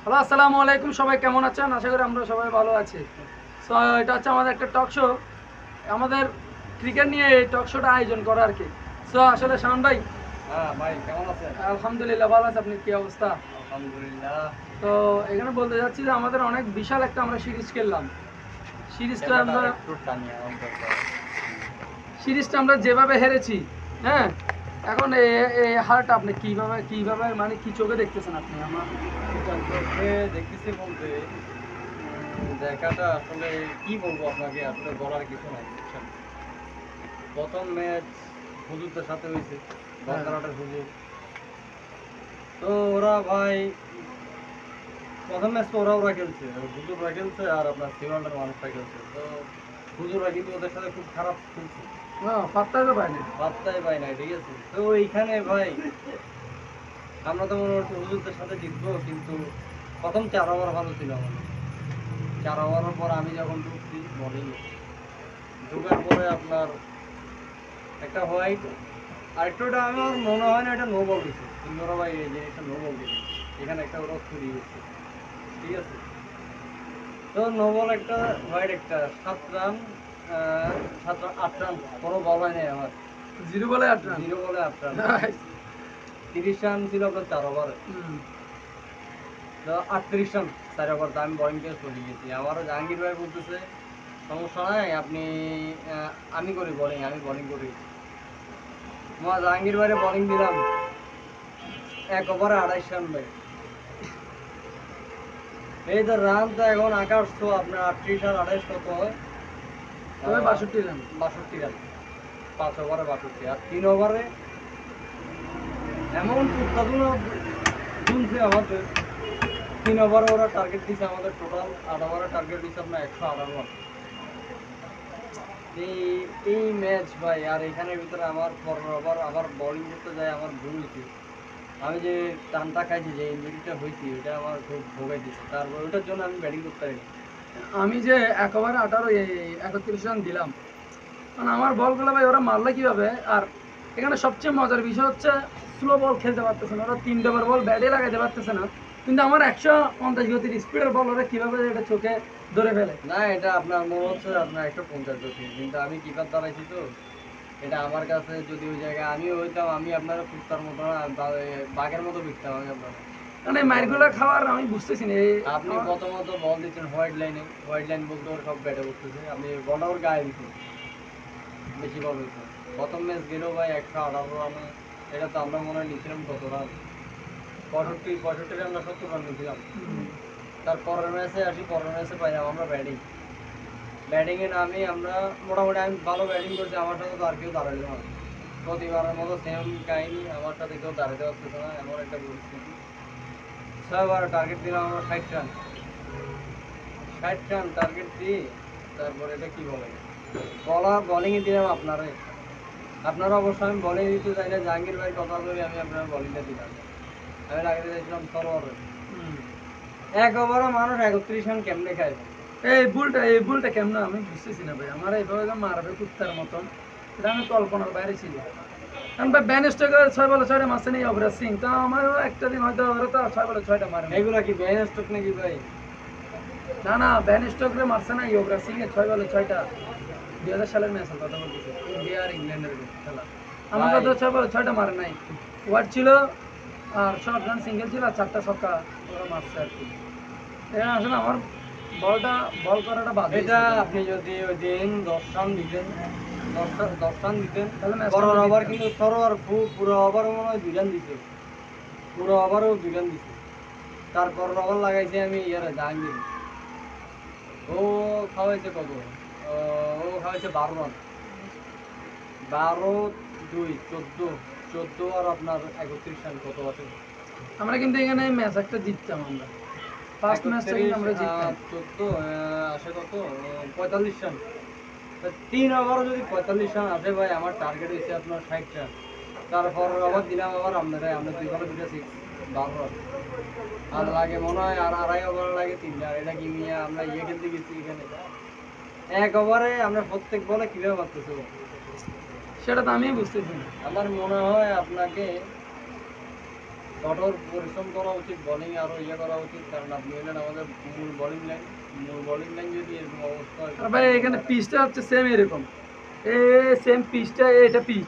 Hello, আসসালামু আলাইকুম। সবাই কেমন আছেন? আশা করি আমরা সবাই ভালো আছি। সো এটা হচ্ছে আমাদের একটা টক শো। আমাদের ক্রিকেট নিয়ে এই টক শোটা আয়োজন করা আর কি। সো আসলে শাওন ভাই, হ্যাঁ ভাই, কেমন আছেন? আলহামদুলিল্লাহ ভালো আছে। আপনি কি অবস্থা? আলহামদুলিল্লাহ। তো এখানে বলতে যাচ্ছি যে আমাদের অনেক বিশাল একটা আমরা সিরিজ খেললাম। সিরিজটা ক্যামেরাটা আমরা একটু টানিয়ে অন করতে হবে। সিরিজটা আমরা যেভাবে হেরেছি, হ্যাঁ, এখন এই হারটা আপনি কিভাবে মানে কি চোখে দেখতেছেন আপনি? আমার চোখে দেখতেছি বলতে দেখাটা আসলে কি বলবো আপনাকে, আসলে বলার কিছু নাই, বুঝছেন? প্রথম ম্যাচ হুজুরদের সাথে হয়েছে, বরকারাটার হুজুর। তো ওরা ভাই প্রথম ম্যাচ তো ওরা খেলছে, হুজুররা খেলছে আর আপনার শ্রীলঙ্কার মানুষরা খেলছে। তো হুজুররা কিন্তু ওদের সাথে খুব খারাপ খেলছে, পাত্তাই তো পাইনি। বার্তাই পাই নাই, ঠিক আছে? তো এইখানে ভাই আমরা তো মনে হচ্ছে হুজুরদের সাথে জিতবো, কিন্তু প্রথম 4 ওভার ভালো ছিল আমাদের। 4 ওভারের পর আমি যখন ঢুকছি বোলিংয়ে, ঢুকার পরে আপনার একটা হোয়াইট, আরেকটা আমার মনে হয় না এটা নো বল দিচ্ছে, কিন্তু ওরা ভাই এই জিনিসটা নো বল দিচ্ছে, এখানে একটা ওরা চুরি গেছে, ঠিক আছে? তো নো বল একটা, হোয়াইট একটা, 7 রান, 8 রান, কোনো বল হয় নাই আমার। 0 বলে 8 রান। 0 বলে 8 রান, 30 রান ছিল আপনার 4 ওভারে। তো 38 রান 4 ওভার, আমি বোলিং টেস্ট করে গেছি। আমারও জাহাঙ্গীর ভাই বলতেছে সমস্যা নাই, আপনি আমি করি বোলিং, আমি বোলিং করি। আমার জাহাঙ্গীর ভাইরে বোলিং দিলাম, 1 ওভারে 28 রান ভাই। এই তো রান তো এখন আকাশ তো আপনার 38 আর 28 কত হয়? তবে 62 রান। 62 রান, 5 ওভারে 62, আর 3 ওভারে এমন উৎপাদন শুনছে আমাদের। 3 ওভারে ওরা টার্গেট দিচ্ছে আমাদের, টোটাল 8 ওভারে টার্গেট দিচ্ছে আপনার 158 রান। এই এই ম্যাচ ভাই, আর এখানের ভিতরে আমার 15 ওভার আবার বোলিং করতে যায়, আমার ভুল হয়েছে। আমি যে টানটা খাইছি, যে ইঞ্জুরিটা হয়েছি, ওটা আমার খুব ভোগাই দিচ্ছে। তারপর ওটার জন্য আমি ব্যাটিং করতে পারিনি। আমি যে 1 ওভারে 31 রান দিলাম, কারণ আমার বলগুলো ভাই ওরা মারলে কিভাবে। আর এখানে সবচেয়ে মজার বিষয় হচ্ছে স্লো বল খেলতে পারতেছে না ওরা, 3 ওভার বল ব্যাটে লাগাইতে পারতেছে না। কিন্তু আমার 150 গতির স্পিডের বল ওরা কিভাবে এটা চোখে ধরে ফেলে। না, এটা আপনার মনে হচ্ছে আপনার 150 কিন্তু আমি কিপার দাঁড়াইছি তো, এটা আমার কাছে যদি ওই জায়গায় আমিও হইতাম, আমি আপনারা কুত্তার মতো না, বাঘের মতো বিকতাম আমি আপনার। কারণ এই মাইরগুলো খাওয়ার আমি বুঝতেছি না। আপনি প্রথমত বল দিচ্ছেন হোয়াইট লাইনে, হোয়াইট লাইন বলতে ওর সব ব্যাটে করতেছে, আপনি বলটা ওর গায়ে দিচ্ছেন, বেশি বল হয়েছে। প্রথম ম্যাচ গেল ভাই 118 রানে, এটা তো আমরা মনে হয় নিচ্ছিলাম কত রান, 65 রান না 70 রান নিয়েছিলাম। তার পরের ম্যাচে আসি, পরের ম্যাচে পাইলাম আমরা ব্যাটিংয়ে নামি আমরা, মোটামুটি আমি ভালো ব্যাটিং করছি, আমার সাথে তো আর কেউ দাঁড়াইলো না। প্রতিবারের মতো সেম কাহিনী, আমার সাথে কেউ দাঁড়াতে পারতেছে না, এমন একটা পরিস্থিতি। 6 ওভারে টার্গেট দিলাম আমরা 60 রান, 60 রান টার্গেট দিই। তারপরে এটা কি বলে, বোলিংয়ে দিলাম আপনারা অবশ্য, আমি বোলিং দিতে চাই না, জাহাঙ্গীর ভাই কথা বলি, আমি আপনার বোলিংটা দিলাম। আমি লাগাতে চাইছিলাম সরোয়ারে। 1 ওভারে মানুষ 31 রান কেমনে খায়? এই বুলটা কেমন আমি বুঝতেছি না ভাই। আমার এইভাবে যে মারবে কুত্তার মতন, এটা আমি কল্পনার বাইরে ছিল। কারণ ভাই ব্যান স্ট্রোকে 6 বলে 6টা মারছে নেই অবরাজ সিং, তো আমারও একটা দিন হয়তো ওরা তো 6 বলে 6টা মারে না। এগুলা কি ব্যান স্ট্রোক নাকি ভাই? না ব্যান স্ট্রোকরে মারছে না অবরাজ সিং এর 6 বলে 6টা। 2000 সালের ম্যাচ কথা বলতেছে, ইন্ডিয়া আর ইংল্যান্ডের খেলা। আমাকে তো 6 বলে 6টা মারে নাই। ওয়াট ছিল আর শর্ট রান সিঙ্গেল ছিল আর 4টা ছক্কা ওরা মারছে আর কি। এটা আসলে আমার বল করাটা বাদ। এটা আপনি যদি ওই দিন 10 রান দিতেন, 10 রান দিতেন, তাহলে ম্যাচটা পরের আমরা ওভার জিততাম। কিন্তু সরোয়ার পুরো ওভার মনে হয় 2 রান দিছে, পুরো ওভারও 2 রান দিছে। তারপর ওভার লাগাইছে আমি ইয়ারে জাহাঙ্গীর, ও খাওয়াইছে কত, ও খাওয়াইছে 12 রান, 12-2 14 আর আপনার 31 রান কত আছে? আমরা কিন্তু এখানে ম্যাচ একটা জিততাম আমরা। ফার্স্ট ম্যাচটা কিন্তু আমরা জিততাম। 14 আসে কত, 45 রান। 3 ওভারে যদি 45 রান আসে ভাই, আমার টার্গেট হয়েছে আপনার 60 রান। তারপর ওভার দিলাম আবার আমরা 2 বলে 2টা 6, 12 রান। আর লাগে মনে হয় আর 2.5 ওভার লাগে 3 রান। এটা কি মিয়া আমরা খেলতে গেছি এখানে? 1 ওভারে আমরা প্রত্যেক বলে কিভাবে মারতেছে? সেটা তো আমি বুঝতেছি না। আমার মনে হয় আপনাকে কঠোর পরিশ্রম করা উচিত, বোলিং আরো ইয়ে করা উচিত, কারণ আপনি হলেন আমাদের মূল বোলিং লাইন যদি এরকম অবস্থা হয় আর ভাই এখানে পিচটা হচ্ছে সেম এরকম, এ সেম পিচটা, এটা পিচ,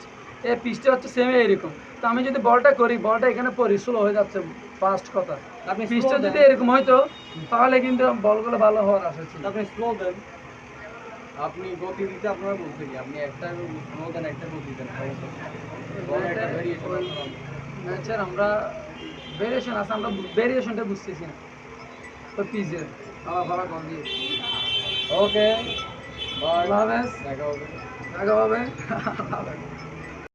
এই পিচটা হচ্ছে সেম এরকম। তো আমি যদি বলটা করি, বলটা এখানে পরি স্লো হয়ে যাচ্ছে, ফার্স্ট কথা। আপনি পিচটা slow যদি দেন। এরকম হইতো তাহলে কিন্তু বলগুলো ভালো হওয়ার আশা ছিল। আপনি স্লো দেন, আপনি গতি দিতে আপনারা বলতে কি আপনি একটা স্লো দেন, একটা গতি দেন, বল একটা ভেরিয়েশন ম্যাচের আমরা ভেরিয়েশন আছে, আমরা ভেরিয়েশনটা বুঝতেছি না ওই পিচের, আবার ভালো কল দিয়ে। ওকে বাই, আল্লাহ হাফেজ, দেখা হবে। দেখা হবে। আল্লাহ হাফেজ।